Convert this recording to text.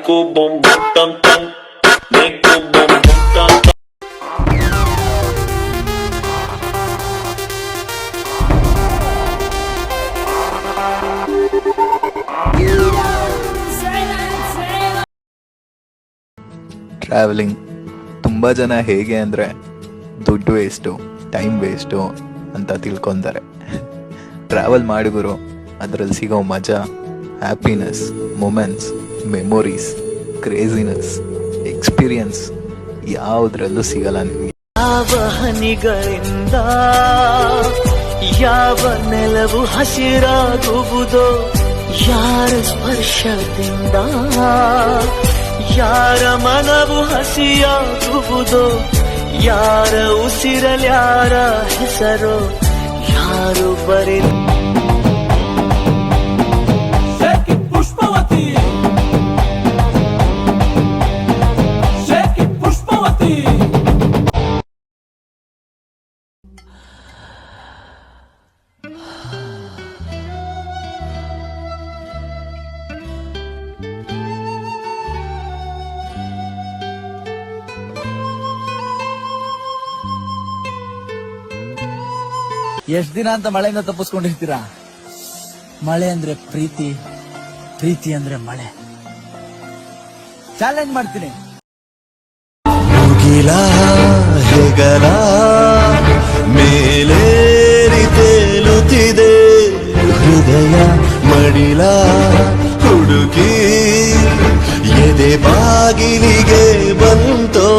go boom boom tam tam, make go boom boom tam tam. Travelling ತುಂಬ ಜನ ಹೇಗೆ ಅಂದರೆ ದುಡ್ಡು ವೇಸ್ಟು, ಟೈಮ್ ವೇಸ್ಟು ಅಂತ ತಿಳ್ಕೊತಾರೆ. ಟ್ರಾವೆಲ್ ಮಾಡಿ ಗುರು, ಅದರಲ್ಲಿ ಸಿಗೋ ಮಜಾ, happiness, moments, memories, craziness, experience ಯಾವುದ್ರಲ್ಲೂ ಸಿಗಲ್ಲ ನಿಮಗೆ. ಯಾವ ಹನಿಗಳಿಂದ ಯಾವ ನೆಲವು ಹಸಿರಾಗುವುದೋ, ಯಾರ ಸ್ಪರ್ಶದಿಂದ ಯಾರ ಮನವು ಹಸಿಯಾಗುವುದೋ, ಯಾರ ಉಸಿರಲ್ಯಾರ ಹೆಸರೋ ಯಾರು ಬರೀ ಎಷ್ಟ್ ದಿನ ಅಂತ ಮಳೆಯಿಂದ ತಪ್ಪಿಸ್ಕೊಂಡಿರ್ತೀರಾ? ಮಳೆ ಅಂದ್ರೆ ಪ್ರೀತಿ, ಪ್ರೀತಿ ಅಂದ್ರೆ ಮಳೆ. ಚಾಲೆಂಜ್ ಮಾಡ್ತೀನಿ. ಮುಗಿಲ ಹೆಗಲ ಮೇಲೇರಿ ತೇಲುತ್ತಿದೆ ಹೃದಯ ಮಡಿಲ ಹುಡುಕಿ ಎದೆ ಬಾಗಿಲಿಗೆ ಬಂತೋ